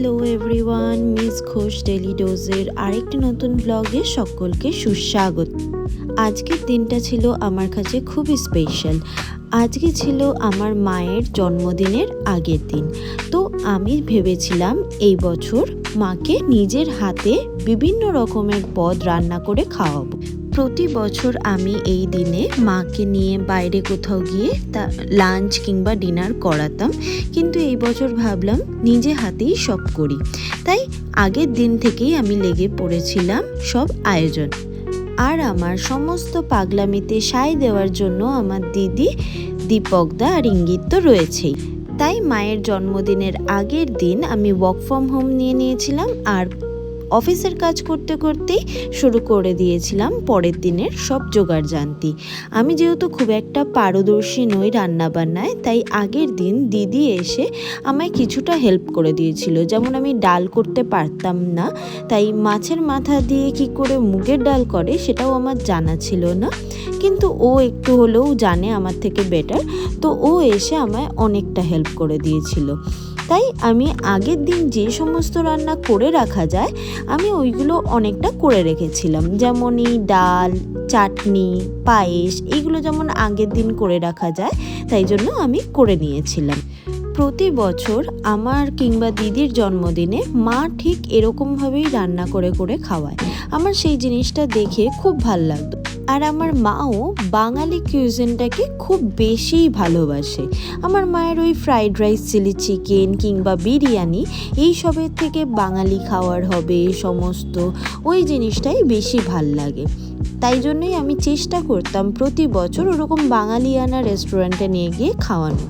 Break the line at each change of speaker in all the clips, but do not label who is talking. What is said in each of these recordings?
Hello everyone, miss Ghosh daily ডোজের আরেকটি নতুন ব্লগে সকলকে সুস্বাগত। আজকের দিনটা ছিল আমার কাছে খুবই স্পেশাল। আজকে ছিল আমার মায়ের জন্মদিনের আগের দিন। তো আমি ভেবেছিলাম এই বছর মাকে নিজের হাতে বিভিন্ন রকমের পদ রান্না করে খাওয়াবো। প্রতি বছর আমি এই দিনে মাকে নিয়ে বাইরে কোথাও গিয়ে লাঞ্চ কিংবা ডিনার করাতাম, কিন্তু এই বছর ভাবলাম নিজে হাতেই সব করি। তাই আগের দিন থেকেই আমি লেগে পড়েছিলাম সব আয়োজন। আর আমার সমস্ত পাগলামিতে সায় দেওয়ার জন্য আমার দিদি দীপকদা আর ইঙ্গিত তো রয়েছেই। তাই মায়ের জন্মদিনের আগের দিন আমি ওয়ার্ক ফ্রম হোম নিয়েছিলাম আর অফিসের কাজ করতে করতেই শুরু করে দিয়েছিলাম পরের দিনের সব জোগাড় জানতি। আমি যেহেতু খুব একটা পারদর্শী নই রান্নাবান্নায়, তাই আগের দিন দিদি এসে আমায় কিছুটা হেল্প করে দিয়েছিল। যেমন আমি ডাল করতে পারতাম না, তাই মাছের মাথা দিয়ে কি করে মুগের ডাল করে সেটাও আমার জানা ছিল না, কিন্তু ও একটু হলেও জানে আমার থেকে বেটার, তো ও এসে আমায় অনেকটা হেল্প করে দিয়েছিল। তাই আমি আগের দিন যে সমস্ত রান্না করে রাখা যায় আমি ওইগুলো অনেকটা করে রেখেছিলাম, যেমন এই ডাল, চাটনি, পায়েস, এইগুলো যেমন আগের দিন করে রাখা যায় তাই জন্য আমি করে নিয়েছিলাম। প্রতি বছর আমার কিংবা দিদির জন্মদিনে মা ঠিক এরকমভাবেই রান্না করে করে খাওয়ায়। আমার সেই জিনিসটা দেখে খুব ভালো লাগতো। আর আমার মাও বাঙালি কিউজিনটাকে খুব বেশিই ভালোবাসে। আমার মায়ের ওই ফ্রাইড রাইস, চিলি চিকেন কিংবা বিরিয়ানি এইসবের থেকে বাঙালি খাওয়ার হবে সমস্ত, ওই জিনিসটাই বেশি ভাল লাগে। তাই জন্যই আমি চেষ্টা করতাম প্রতি বছর ওরকম বাঙালিয়ানা রেস্টুরেন্টে নিয়ে গিয়ে খাওয়ানো।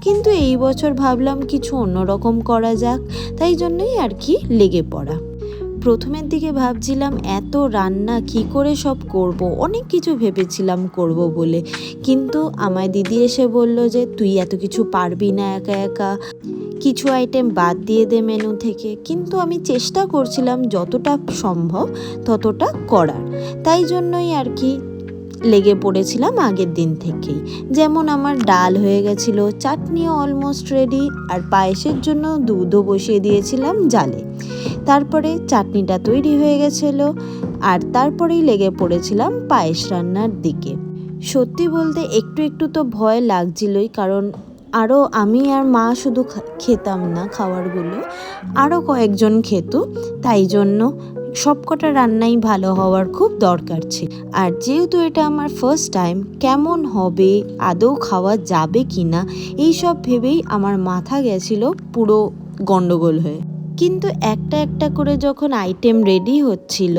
কিন্তু এই বছর ভাবলাম কিছু অন্যরকম করা যাক, তাই জন্যই আর কি লেগে পড়া। প্রথমের দিকে ভাবছিলাম এত রান্না কি করে সব করব, অনেক কিছু ভেবেছিলাম করব বলে, কিন্তু আমায় দিদি এসে বলল যে তুই এত কিছু পারবি না একা একা, কিছু আইটেম বাদ দিয়ে দে মেনু থেকে। কিন্তু আমি চেষ্টা করছিলাম যতটা সম্ভব ততটা করার, তাই জন্যই আর কি লেগে পড়েছিলাম আগের দিন থেকেই। যেমন আমার ডাল হয়ে গেছিলো, চাটনিও অলমোস্ট রেডি, আর পায়েসের জন্য দুধও বসিয়ে দিয়েছিলাম জালে। তারপরে চাটনিটা তৈরি হয়ে গেছিলো আর তারপরেই লেগে পড়েছিলাম পায়েস রান্নার দিকে। সত্যি বলতে একটু একটু তো ভয় লাগছিলই, কারণ আরও আমি আর মা শুধু খেতাম না খাবারগুলো, আরও কয়েকজন খেত, তাই জন্য সবকটা রান্নাই ভালো হওয়ার খুব দরকার ছিল। আর যেহেতু এটা আমার ফার্স্ট টাইম, কেমন হবে, আদৌ খাওয়া যাবে কি না, এইসব ভেবেই আমার মাথা গেছিল পুরো গন্ডগোল হয়ে। কিন্তু একটা একটা করে যখন আইটেম রেডি হচ্ছিল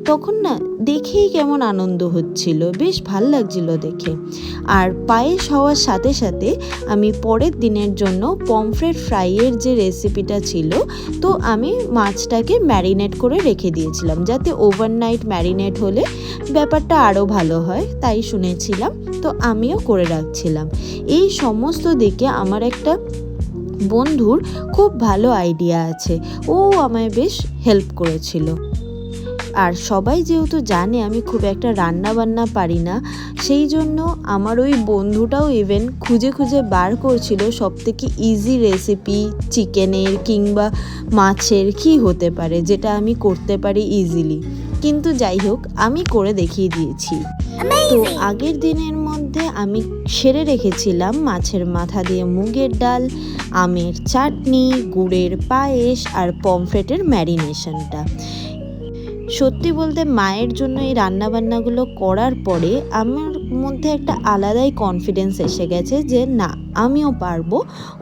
তখন না দেখেই কেমন আনন্দ হচ্ছিল, বেশ ভাল লাগছিল দেখে। আর পায়েস হওয়ার সাথে সাথে আমি পরের দিনের জন্য পমফ্রেট ফ্রাইয়ের যে রেসিপিটা ছিল, তো আমি মাছটাকে ম্যারিনেট করে রেখে দিয়েছিলাম, যাতে ওভারনাইট ম্যারিনেট হলে ব্যাপারটা আরও ভালো হয়, তাই শুনেছিলাম, তো আমিও করে রাখছিলাম। এই সমস্ত দেখে আমার একটা বন্ধুর খুব ভালো আইডিয়া আছে, ও আমায় বেশ হেল্প করেছিল। আর সবাই যেহেতু জানে আমি খুব একটা রান্না বান্না পারি না, সেই জন্য আমার ওই বন্ধুটাও ইভেন খুঁজে খুঁজে বার করছিল সবথেকে ইজি রেসিপি চিকেনের কিংবা মাছের কি হতে পারে যেটা আমি করতে পারি ইজিলি। কিন্তু যাই হোক, আমি করে দেখিয়ে দিয়েছি। তো আগের দিনের মধ্যে আমি সেরে রেখেছিলাম মাছের মাথা দিয়ে মুগের ডাল, আমের চাটনি, গুড়ের পায়েস আর পমফ্রেটের ম্যারিনেশনটা। সত্যি বলতে মায়ের জন্য এই রান্নাবান্নাগুলো করার পরে আমার মধ্যে একটা আলাদাই কনফিডেন্স এসে গেছে যে না, আমিও পারবো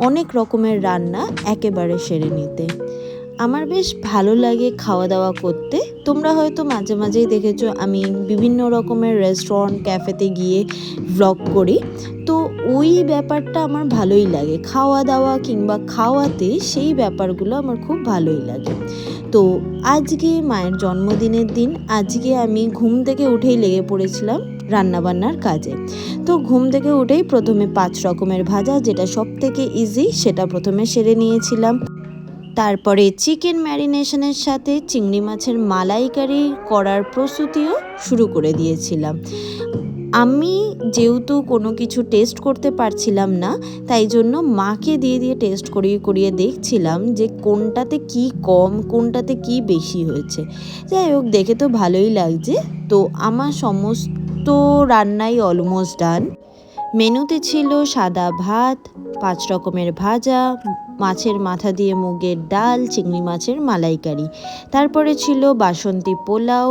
অনেক রকমের রান্না একেবারে সেরে নিতে। আমার বেশ ভালো লাগে খাওয়া দাওয়া করতে। তোমরা হয়তো মাঝে মাঝেই দেখেছো আমি বিভিন্ন রকমের রেস্টুরেন্ট, ক্যাফেতে গিয়ে ভ্লগ করি, তো ওই ব্যাপারটা আমার ভালোই লাগে, খাওয়া দাওয়া কিংবা খাওয়াতে সেই ব্যাপারগুলো আমার খুব ভালোই লাগে। তো আজকে মায়ের জন্মদিনের দিন, আজকে আমি ঘুম থেকে উঠেই লেগে পড়েছিলাম রান্নাবান্নার কাজে। তো ঘুম থেকে উঠেই প্রথমে 5 রকমের ভাজা, যেটা সব থেকে ইজি, সেটা প্রথমে সেরে নিয়েছিলাম। তারপরে চিকেন ম্যারিনেশনের সাথে চিংড়ি মাছের মালাইকারি করার প্রস্তুতিও শুরু করে দিয়েছিলাম। আমি যেহেতু কোনো কিছু টেস্ট করতে পারছিলাম না, তাই জন্য মাকে দিয়ে দিয়ে টেস্ট করিয়ে করিয়ে দেখছিলাম যে কোনটাতে কি কম, কোনটাতে কি বেশি হয়েছে। যাই হোক, দেখে তো ভালোই লাগছে। তো আমার সমস্ত রান্নাই অলমোস্ট ডান। মেনুতে ছিল সাদা ভাত, 5 রকমের ভাজা, মাছের মাথা দিয়ে মুগের ডাল, চিংড়ি মাছের মালাইকারি। তারপরে ছিল বাসন্তী পোলাও,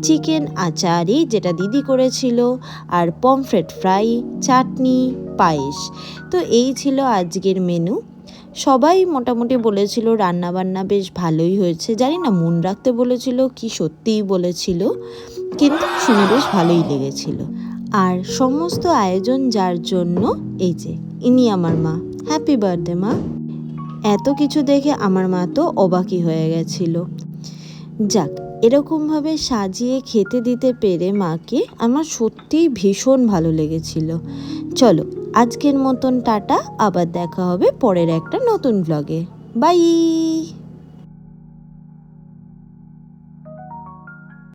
চিকেন আচারি যেটা দিদি করেছিল, আর পমফ্রেট ফ্রাই, চাটনি, পায়েস। তো এই ছিল আজকের মেনু। সবাই মোটামুটি বলেছিল রান্নাবান্না বেশ ভালোই হয়েছে। জানি না মন রাখতে বলেছিল কি সত্যিই বলেছিল, কিন্তু শুনে বেশ ভালোই লেগেছিল। আর সমস্ত আয়োজন যার জন্য, এই যে ইনি আমার মা। হ্যাপি বার্থডে মা। এত কিছু দেখে আমার মা তো অবাকই হয়ে গেছিল। যাক, এরকমভাবে সাজিয়ে খেতে দিতে পেরে মাকে আমার সত্যিই ভীষণ ভালো লেগেছিল। চলো, আজকের মতন টাটা, আবার দেখা হবে পরের একটা নতুন ব্লগে। বাই।